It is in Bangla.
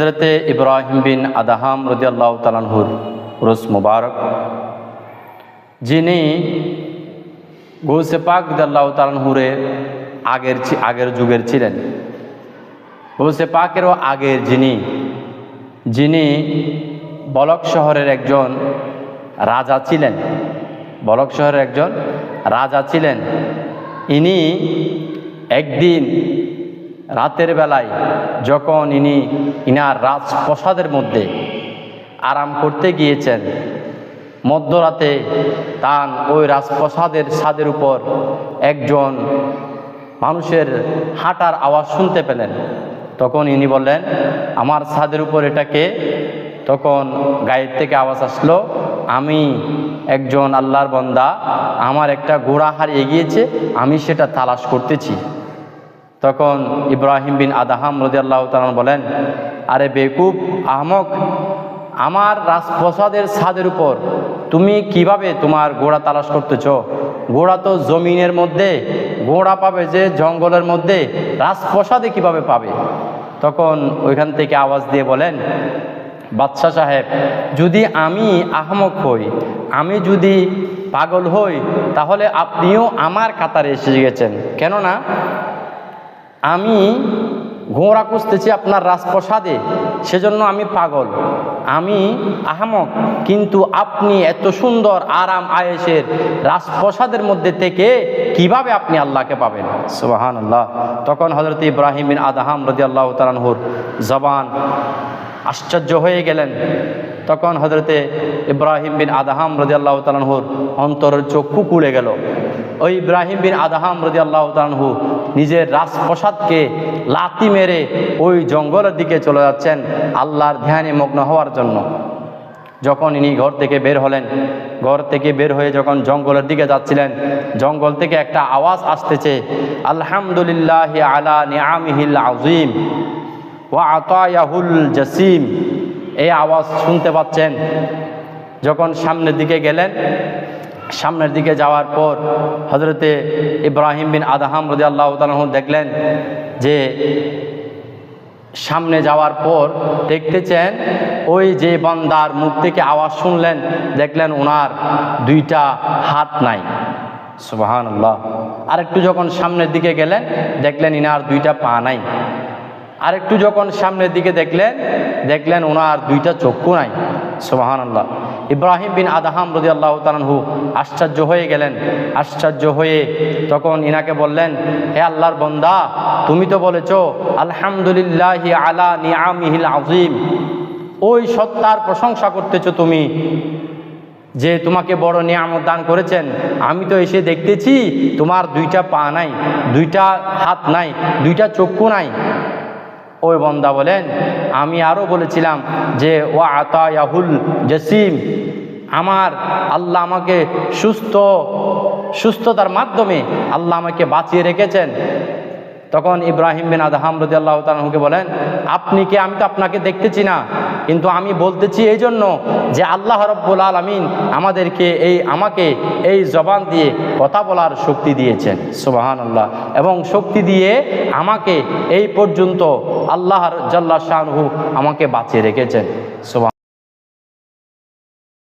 হযরতে ইব্রাহিম বিন আদহাম রাদিয়াল্লাহু তাআলা আনহুর উরুস মুবারক, যিনি গৌসে পাক রাদিয়াল্লাহু তাআলা আনহুর আগের যুগের ছিলেন। গৌসে পাকেরও আগের যিনি বলক শহরের একজন রাজা ছিলেন। বলক শহরের একজন রাজা ছিলেন। ইনি একদিন রাতের বেলায় যখন ইনার রাজপ্রাসাদের মধ্যে আরাম করতে গিয়েছেন, মধ্যরাতে তান ওই রাজপ্রাসাদের ছাদের উপর একজন মানুষের হাঁটার আওয়াজ শুনতে পেলেন। তখন ইনি বললেন, আমার ছাদের উপর এটা কে? তখন গায়ের থেকে আওয়াজ আসলো, আমি একজন আল্লাহর বান্দা, আমার একটা ঘোড়া হারিয়ে গিয়েছে, আমি সেটা তালাশ করতেছি। তখন ইব্রাহিম বিন আদহাম রাদিয়াল্লাহু তাআলা বলেন, আরে বেকুব, আহমক, আমার রাজপ্রাসাদের ছাদের উপর তুমি কিভাবে তোমার ঘোড়া তালাশ করতেছ? ঘোড়া তো জমিনের মধ্যে, ঘোড়া পাবে যে জঙ্গলের মধ্যে, রাজপ্রাসাদে কিভাবে পাবে? তখন ওইখান থেকে আওয়াজ দিয়ে বলেন, বাদশাহ সাহেব, যদি আমি আহমক হই, আমি যদি পাগল হই, তাহলে আপনিও আমার কাতারে এসে গেছেন। কেননা আমি ঘোড়া খুঁজতেছি আপনার রাজপ্রাসাদে, সেজন্য আমি পাগল, আমি আহমক। কিন্তু আপনি এত সুন্দর আরাম আয়েশের রাজপ্রাসাদের মধ্যে থেকে কিভাবে আপনি আল্লাহকে পাবেন? সুবহানাল্লাহ। তখন হযরত ইব্রাহিম বিন আদহাম রাদিয়াল্লাহু তাআলা আনহুর জবান আশ্চর্য হয়ে গেলেন। তখন হযরতে ইব্রাহিম বিন আদহাম রাদিয়াল্লাহু তাআলা আনহুর অন্তরের চক্ষু খুলে গেল। ওই ইব্রাহিম বিন আদহাম রাদিয়াল্লাহু তাআলা আনহু নিজের রাজপ্রাসাদকে লাথি মেরে ওই জঙ্গলের দিকে চলে যাচ্ছেন আল্লাহর ধ্যানে মগ্ন হওয়ার জন্য। যখন ইনি ঘর থেকে বের হলেন, ঘর থেকে বের হয়ে যখন জঙ্গলের দিকে যাচ্ছিলেন, জঙ্গল থেকে একটা আওয়াজ আসতেছে, আলহামদুলিল্লাহি আলা নিআমিহিল আযীম ওয়া আতায়াহুল জাসিম। এই আওয়াজ শুনতে পাচ্ছেন। যখন সামনের দিকে গেলেন, সামনের দিকে যাওয়ার পর হযরতে ইব্রাহিম বিন আদহাম রাদিয়াল্লাহু তাআলা দেখলেন যে সামনে যাওয়ার পর দেখতেছেন ওই যে বান্দার মুখ থেকে আওয়াজ শুনলেন, দেখলেন ওনার দুইটা হাত নাই। সুবহানাল্লাহ। আরেকটু যখন সামনের দিকে গেলেন, দেখলেন ইনার দুইটা পা নাই। আরেকটু যখন সামনের দিকে দেখলেন ওনার দুইটা চক্ষু নাই। সুবহানাল্লাহ। ইব্রাহিম বিন আদহাম রাদিয়াল্লাহু তাআলা আনহু আশ্চর্য হয়ে গেলেন। আশ্চর্য হয়ে তখন ইনাকে বললেন, হে আল্লাহর বান্দা, তুমি তো বলেছো আলহামদুলিল্লাহি আলা নিআমিহিল আযীম, ওই সত্তার প্রশংসা করতেছো তুমি যে তোমাকে বড় নিয়ামত দান করেছেন। আমি তো এসে দেখতেছি তোমার দুইটা পা নাই, দুইটা হাত নাই, দুইটা চক্ষু নাই। ওই বান্দা বলেন, আমি আরও বলেছিলাম যে ওয়া আতায়াহুল জাসিম, আমার আল্লাহ আমাকে সুস্থতার মাধ্যমে আল্লাহ আমাকে বাঁচিয়ে রেখেছেন। তখন ইব্রাহিম বিন আদহাম রাদিয়াল্লাহু তাআলা আনহুকে বলেন, আপনি কে? আমি তো আপনাকে দেখতেছি না, কিন্তু আমি বলতেছি এই জন্য যে আল্লাহ রাব্বুল আলামিন আমাকে এই জবান দিয়ে কথা বলার শক্তি দিয়েছেন। সুবহানাল্লাহ। এবং শক্তি দিয়ে আমাকে এই পর্যন্ত আল্লাহর জাল্লা শানুহু আমাকে বাঁচিয়ে রেখেছেন। সুবহান